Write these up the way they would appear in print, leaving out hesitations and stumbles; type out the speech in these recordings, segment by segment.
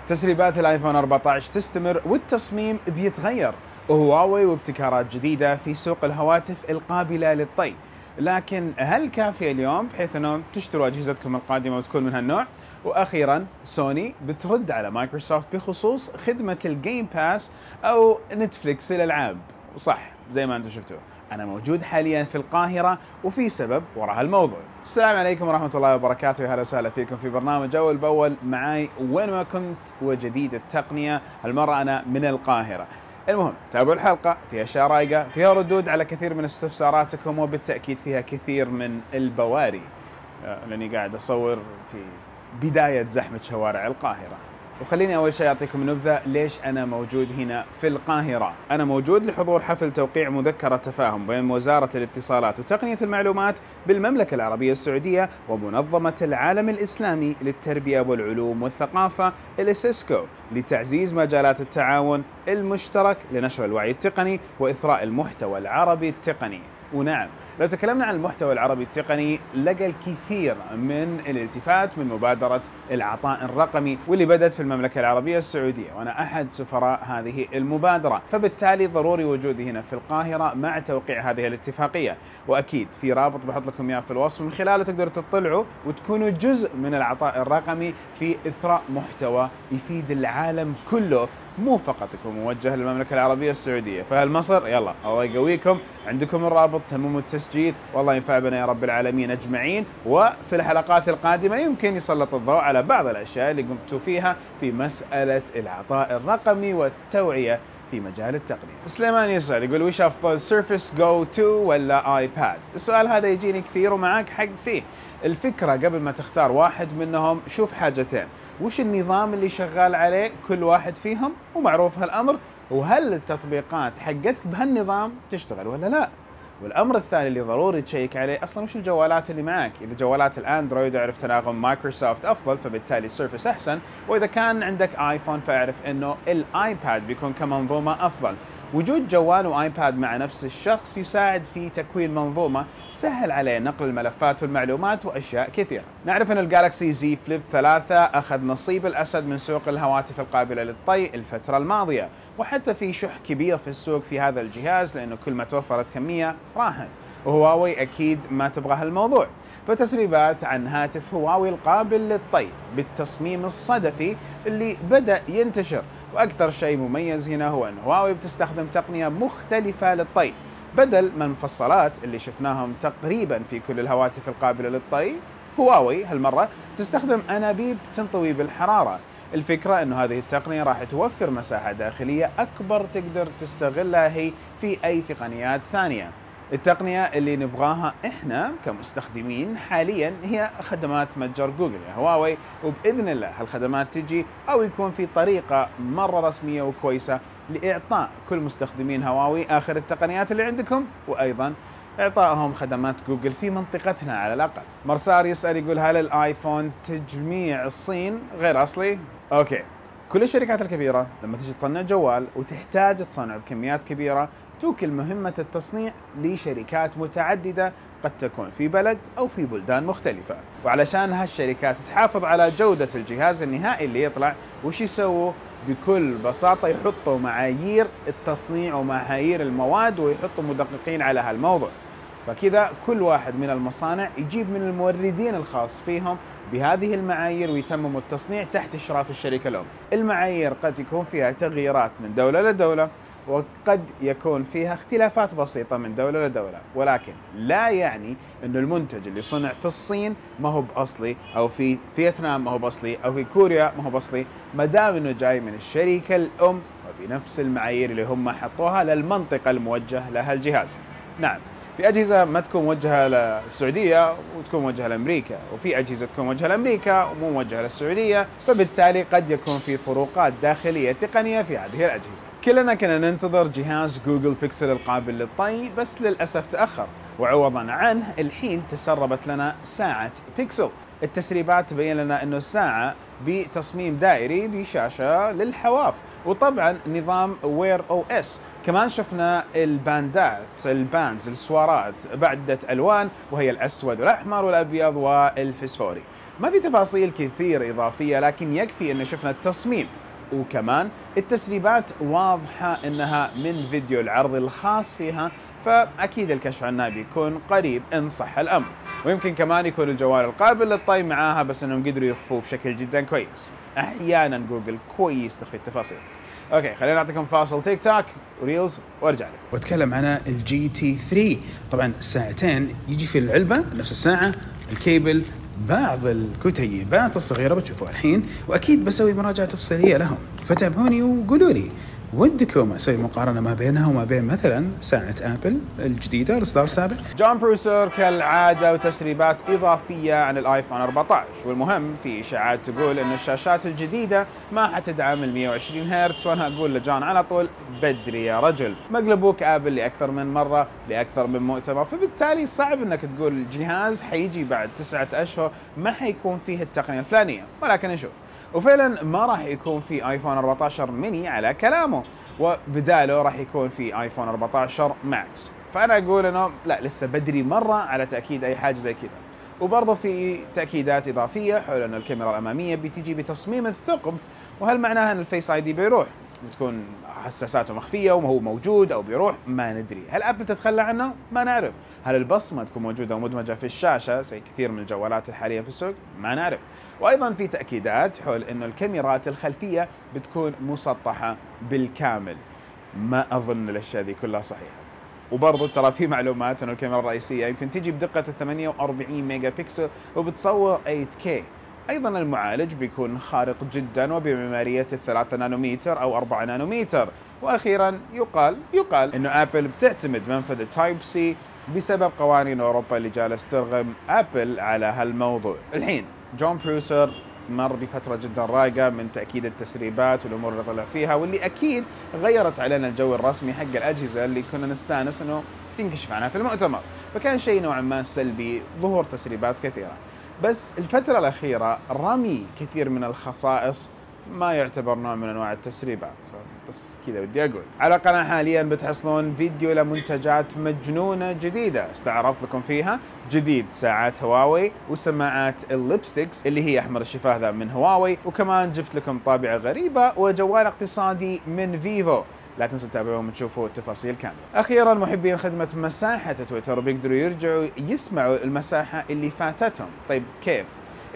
تسريبات الايفون 14 تستمر والتصميم بيتغير، وهواوي وابتكارات جديدة في سوق الهواتف القابلة للطي. لكن هل كافية اليوم بحيث انه تشتروا اجهزتكم القادمة وتكون من هالنوع؟ واخيرا سوني بترد على مايكروسوفت بخصوص خدمة الجيم باس او نتفليكس الالعاب. وصح زي ما انتم شفتوا، أنا موجود حاليا في القاهرة وفي سبب وراء هالموضوع. السلام عليكم ورحمة الله وبركاته، يا هلا وسهلا فيكم في برنامج أول بأول معاي وين ما كنت وجديد التقنية. هالمرة أنا من القاهرة. المهم تابعوا الحلقة، فيها أشياء رايقة، فيها ردود على كثير من استفساراتكم، وبالتأكيد فيها كثير من البواري، لأني قاعد أصور في بداية زحمة شوارع القاهرة. وخليني أول شيء أعطيكم نبذة ليش أنا موجود هنا في القاهرة. أنا موجود لحضور حفل توقيع مذكرة تفاهم بين وزارة الاتصالات وتقنية المعلومات بالمملكة العربية السعودية ومنظمة العالم الإسلامي للتربية والعلوم والثقافة الإسيسكو، لتعزيز مجالات التعاون المشترك لنشر الوعي التقني وإثراء المحتوى العربي التقني. ونعم، لو تكلمنا عن المحتوى العربي التقني لقى الكثير من الالتفات من مبادرة العطاء الرقمي واللي بدأت في المملكة العربية السعودية، وأنا أحد سفراء هذه المبادرة، فبالتالي ضروري وجودي هنا في القاهرة مع توقيع هذه الاتفاقية. وأكيد في رابط بحط لكم إياه في الوصف من خلاله تقدروا تطلعوا وتكونوا جزء من العطاء الرقمي في إثراء محتوى يفيد العالم كله، مو فقط يكون موجه للمملكة العربية السعودية. فهالمصر يلا الله يقويكم، عندكم الرابط، تمموا التسجيل، والله ينفع بنا يا رب العالمين أجمعين. وفي الحلقات القادمة يمكن يسلط الضوء على بعض الأشياء اللي قمتوا فيها في مسألة العطاء الرقمي والتوعية في مجال التقنية. سليمان يسأل يقول وش أفضل، سيرفس جو 2 ولا آيباد؟ السؤال هذا يجيني كثير ومعاك حق فيه. الفكرة قبل ما تختار واحد منهم شوف حاجتين: وش النظام اللي شغال عليه كل واحد فيهم ومعروف هالأمر، وهل التطبيقات حقتك بهالنظام تشتغل ولا لا. والأمر الثاني اللي ضروري تشيك عليه أصلا وش الجوالات اللي معك. إذا جوالات الأندرويد أعرف تناغم مايكروسوفت أفضل فبالتالي السيرفس أحسن، وإذا كان عندك آيفون فأعرف إنه الآيباد بيكون كمنظومة أفضل. وجود جوال وآيباد مع نفس الشخص يساعد في تكوين منظومة تسهل عليه نقل الملفات والمعلومات وأشياء كثيرة. نعرف أن الجالكسي زي فليب 3 أخذ نصيب الأسد من سوق الهواتف القابلة للطي الفترة الماضية، وحتى في شح كبير في السوق في هذا الجهاز لأنه كل ما توفرت كمية راحت، وهواوي أكيد ما تبغى هالموضوع. فتسريبات عن هاتف هواوي القابل للطي بالتصميم الصدفي اللي بدأ ينتشر، وأكثر شيء مميز هنا هو أن هواوي بتستخدم تقنية مختلفة للطي. بدل من المفصلات اللي شفناهم تقريبا في كل الهواتف القابلة للطي، هواوي هالمرة تستخدم أنابيب تنطوي بالحرارة. الفكرة أنه هذه التقنية راح توفر مساحة داخلية أكبر تقدر تستغلها هي في أي تقنيات ثانية. التقنية اللي نبغاها إحنا كمستخدمين حاليا هي خدمات متجر جوجل يا هواوي، وبإذن الله هالخدمات تجي أو يكون في طريقة مرة رسمية وكويسة لإعطاء كل مستخدمين هواوي آخر التقنيات اللي عندكم، وأيضا إعطائهم خدمات جوجل في منطقتنا على الأقل. مرسار يسأل يقول هل الآيفون تجميع الصين غير أصلي؟ أوكي، كل الشركات الكبيرة لما تجي تصنع جوال وتحتاج تصنع بكميات كبيرة توكل مهمة التصنيع لشركات متعددة قد تكون في بلد أو في بلدان مختلفة، وعلشان هالشركات تحافظ على جودة الجهاز النهائي اللي يطلع، وش يسووا؟ بكل بساطة يحطوا معايير التصنيع ومعايير المواد ويحطوا مدققين على هالموضوع. فكذا كل واحد من المصانع يجيب من الموردين الخاص فيهم بهذه المعايير ويتمموا التصنيع تحت إشراف الشركة الأم. المعايير قد يكون فيها تغييرات من دولة لدولة، وقد يكون فيها اختلافات بسيطة من دولة لدولة، ولكن لا يعني أنه المنتج اللي صنع في الصين ما هو بأصلي، أو في فيتنام ما هو بأصلي، أو في كوريا ما هو بأصلي، ما دام أنه جاي من الشركة الأم وبنفس المعايير اللي هم حطوها للمنطقة الموجه لها الجهاز. نعم، في أجهزة ما تكون موجهة للسعودية وتكون موجهة لأمريكا، وفي أجهزة تكون موجهة لأمريكا ومو موجهة للسعودية، فبالتالي قد يكون في فروقات داخلية تقنية في هذه الأجهزة. كلنا كنا ننتظر جهاز جوجل بيكسل القابل للطي، بس للأسف تأخر، وعوضا عنه الحين تسربت لنا ساعة بيكسل. التسريبات تبين لنا أنه الساعة بتصميم دائري بشاشة للحواف، وطبعا نظام وير او اس. كمان شفنا الباندز السوارات بعدة ألوان، وهي الأسود والأحمر والأبيض والفسفوري. ما في تفاصيل كثير إضافية، لكن يكفي أن شفنا التصميم، وكمان التسريبات واضحة أنها من فيديو العرض الخاص فيها، فأكيد الكشف عنها بيكون قريب إن صح الأمر. ويمكن كمان يكون الجوال القابل للطي معاها، بس أنهم قدروا يخفوه بشكل جدا كويس. أحيانا جوجل كويس تخفي التفاصيل. اوكي، خلينا نعطيكم فاصل تيك توك وريلز وارجع لكم. واتكلم عن الجي تي 3. طبعا الساعتين يجي في العلبه نفس الساعه، الكيبل، بعض الكتيبات الصغيره بتشوفوها الحين، واكيد بسوي مراجعه تفصيليه لهم، فتابعوني وقولوا لي ودكم اسوي مقارنه ما بينها وما بين مثلا ساعه ابل الجديده الاصدار السابق. جون بروسر كالعاده وتسريبات اضافيه عن الايفون 14، والمهم في اشاعات تقول ان الشاشات الجديده ما حتدعم ال 120 هرتز، وانا اقول لجون على طول بدري يا رجل، مقلبوك ابل لاكثر من مره لاكثر من مؤتمر، فبالتالي صعب انك تقول الجهاز حيجي بعد 9 اشهر ما حيكون فيه التقنيه الفلانيه. ولكن نشوف، وفعلا ما راح يكون في ايفون 14 ميني على كلامه، وبداله راح يكون في ايفون 14 ماكس. فانا اقول انه لا، لسه بدري مره على تاكيد اي حاجه زي كذا. وبرضه في تاكيدات اضافيه حول ان الكاميرا الاماميه بتيجي بتصميم الثقب، وهل معناها ان الفيس اي دي بيروح؟ بتكون حساساته مخفيه وما هو موجود او بيروح؟ ما ندري. هل ابل تتخلى عنه؟ ما نعرف. هل البصمه تكون موجوده ومدمجه في الشاشه زي كثير من الجوالات الحاليه في السوق؟ ما نعرف. وايضا في تاكيدات حول انه الكاميرات الخلفيه بتكون مسطحه بالكامل. ما اظن الاشياء دي كلها صحيحه. وبرضه ترى في معلومات انه الكاميرا الرئيسيه يمكن تجي بدقه 48 ميجا بكسل وبتصور 8K. ايضا المعالج بيكون خارق جدا وبمعماريه 3 نانومتر او 4 نانومتر. واخيرا يقال انه ابل بتعتمد منفذ التايب سي بسبب قوانين اوروبا اللي جالس ترغم ابل على هالموضوع. الحين جون بروسر مر بفترة جدا رايقة من تأكيد التسريبات والأمور اللي طلع فيها، واللي أكيد غيرت علينا الجو الرسمي حق الأجهزة اللي كنا نستانس إنه تنكشف عنها في المؤتمر، فكان شيء نوعا ما سلبي ظهور تسريبات كثيرة. بس الفترة الأخيرة رمي كثير من الخصائص ما يعتبر نوع من انواع التسريبات، بس كذا بدي اقول. على القناه حاليا بتحصلون فيديو لمنتجات مجنونه جديده استعرضت لكم فيها. جديد ساعات هواوي وسماعات الليبستكس اللي هي احمر الشفاه ذا من هواوي، وكمان جبت لكم طابعه غريبه وجوال اقتصادي من فيفو. لا تنسوا تتابعون وتشوفوا التفاصيل كامله. اخيرا محبين خدمه مساحه تويتر بيقدروا يرجعوا يسمعوا المساحه اللي فاتتهم. طيب كيف؟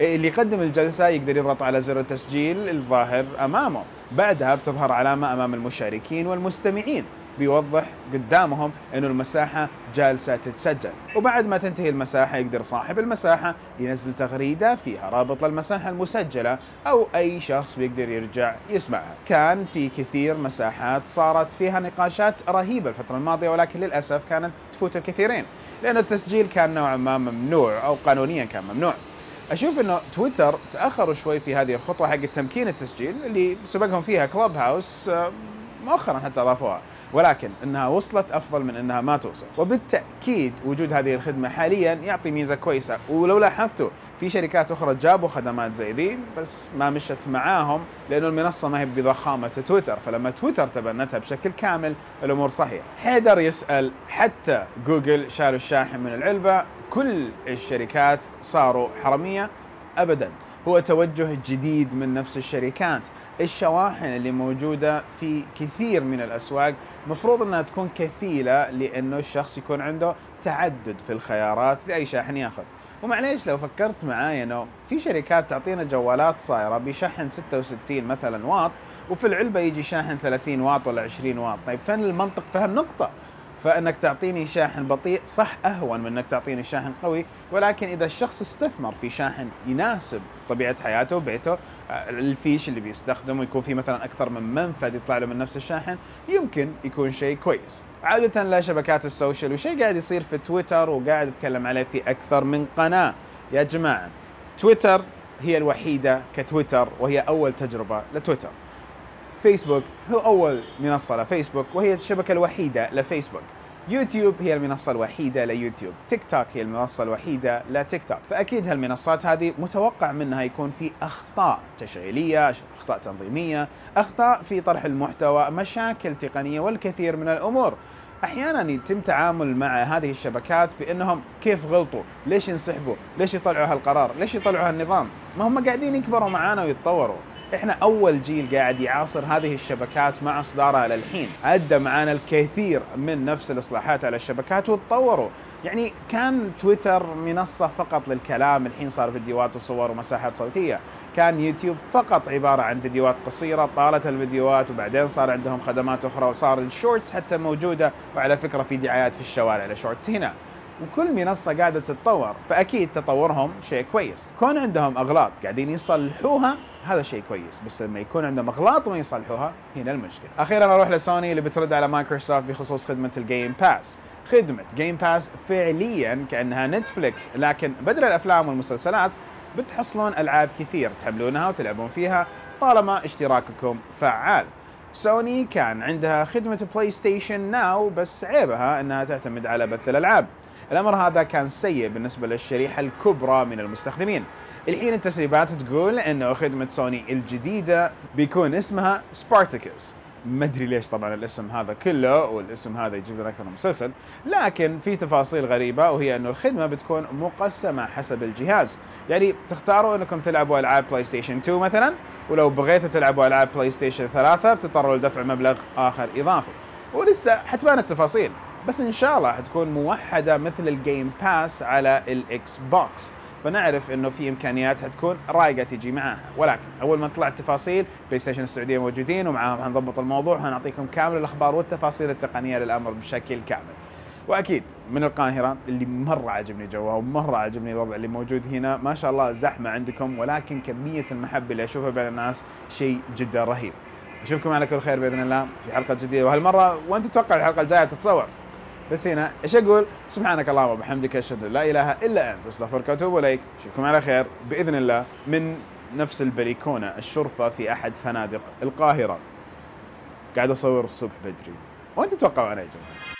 اللي يقدم الجلسة يقدر يضغط على زر التسجيل الظاهر أمامه، بعدها بتظهر علامة أمام المشاركين والمستمعين بيوضح قدامهم إنه المساحة جالسة تتسجل. وبعد ما تنتهي المساحة يقدر صاحب المساحة ينزل تغريدة فيها رابط للمساحة المسجلة، أو أي شخص بيقدر يرجع يسمعها. كان في كثير مساحات صارت فيها نقاشات رهيبة الفترة الماضية، ولكن للأسف كانت تفوت الكثيرين لأن التسجيل كان نوعا ما ممنوع، أو قانونيا كان ممنوع. اشوف انه تويتر تاخروا شوي في هذه الخطوه حق تمكين التسجيل اللي سبقهم فيها كلوب هاوس، مؤخرا حتى اضافوها، ولكن انها وصلت افضل من انها ما توصل. وبالتاكيد وجود هذه الخدمه حاليا يعطي ميزه كويسه. ولو لاحظتوا في شركات اخرى جابوا خدمات زي ذي بس ما مشت معاهم لانه المنصه ما هي بضخامه تويتر، فلما تويتر تبنتها بشكل كامل الامور صحيحه. حيدر يسال حتى جوجل شالوا الشاحن من العلبه، كل الشركات صاروا حراميه؟ ابدا، هو توجه جديد من نفس الشركات. الشواحن اللي موجودة في كثير من الأسواق مفروض أنها تكون كفيلة لأنه الشخص يكون عنده تعدد في الخيارات لأي شاحن ياخذ. ومعليش لو فكرت معاي أنه في شركات تعطينا جوالات صايرة بشحن 66 مثلا واط، وفي العلبة يجي شاحن 30 واط ولا 20 واط. طيب فين المنطق في هالنقطة؟ فانك تعطيني شاحن بطيء صح اهون من انك تعطيني شاحن قوي، ولكن اذا الشخص استثمر في شاحن يناسب طبيعه حياته وبيته، الفيش اللي بيستخدمه يكون فيه مثلا اكثر من منفذ يطلع له من نفس الشاحن، يمكن يكون شيء كويس. عودة لشبكات السوشيال وشيء قاعد يصير في تويتر وقاعد اتكلم عليه في اكثر من قناه. يا جماعه تويتر هي الوحيده كتويتر وهي اول تجربه لتويتر. فيسبوك هو أول منصة لفيسبوك وهي الشبكة الوحيدة لفيسبوك. يوتيوب هي المنصة الوحيدة ليوتيوب. تيك توك هي المنصة الوحيدة لتيك توك. فأكيد هالمنصات هذه متوقع منها يكون في أخطاء تشغيلية، أخطاء تنظيمية، أخطاء في طرح المحتوى، مشاكل تقنية والكثير من الأمور. احيانا يتم تعامل مع هذه الشبكات بانهم كيف غلطوا؟ ليش ينسحبوا؟ ليش يطلعوا هالقرار؟ ليش يطلعوا هالنظام؟ ما هم قاعدين يكبروا معانا ويتطوروا. احنا اول جيل قاعد يعاصر هذه الشبكات مع اصدارها للحين، ادى معانا الكثير من نفس الاصلاحات على الشبكات وتطوروا. يعني كان تويتر منصة فقط للكلام، الحين صار فيديوهات وصور ومساحات صوتية. كان يوتيوب فقط عبارة عن فيديوهات قصيرة، طالت الفيديوهات وبعدين صار عندهم خدمات أخرى، وصار الشورتس حتى موجودة، وعلى فكرة في دعايات في الشوارع لشورتس هنا. وكل منصة قاعدة تتطور، فأكيد تطورهم شيء كويس. كون عندهم أغلاط قاعدين يصلحوها هذا شيء كويس، بس لما يكون عندهم أغلاط وما يصلحوها هنا المشكلة. أخيرا أروح لسوني اللي بترد على مايكروسوفت بخصوص خدمة الجيم باس. خدمة جيم باس فعليا كأنها نتفليكس، لكن بدل الأفلام والمسلسلات بتحصلون ألعاب كثير تحملونها وتلعبون فيها طالما اشتراككم فعال. سوني كان عندها خدمة بلاي ستيشن ناو، بس عيبها أنها تعتمد على بث الألعاب. الأمر هذا كان سيء بالنسبة للشريحة الكبرى من المستخدمين. الحين التسريبات تقول أنه خدمة سوني الجديدة بيكون اسمها سبارتاكوس. ما ادري ليش طبعا الاسم هذا كله، والاسم هذا يجيب لنا اكثر من مسلسل، لكن في تفاصيل غريبه، وهي انه الخدمه بتكون مقسمه حسب الجهاز. يعني تختاروا انكم تلعبوا العاب بلاي ستيشن 2 مثلا، ولو بغيتوا تلعبوا العاب بلاي ستيشن 3 بتضطروا لدفع مبلغ اخر اضافي. ولسه حتبان التفاصيل، بس ان شاء الله حتكون موحده مثل الجيم باس على الاكس بوكس، فنعرف انه في امكانيات حتكون رايقه تجي معاها. ولكن اول ما تطلع التفاصيل، بلاي ستيشن السعوديه موجودين ومعاهم حنضبط الموضوع، وحنعطيكم كامل الاخبار والتفاصيل التقنيه للامر بشكل كامل. واكيد من القاهره اللي مره عجبني جوها ومره عجبني الوضع اللي موجود هنا، ما شاء الله زحمه عندكم، ولكن كميه المحبه اللي اشوفها بين الناس شيء جدا رهيب. اشوفكم على كل خير باذن الله في حلقه جديده، وهالمره وانت تتوقع الحلقه الجايه تتصور. بس هنا ايش اقول؟ سبحانك اللهم وبحمدك اشهد ان لا اله الا انت استغفرك واتوب اليك. اشوفكم على خير باذن الله من نفس البلكونه الشرفه في احد فنادق القاهره. قاعد اصور الصبح بدري، وانت تتوقعوا انا يا جماعه؟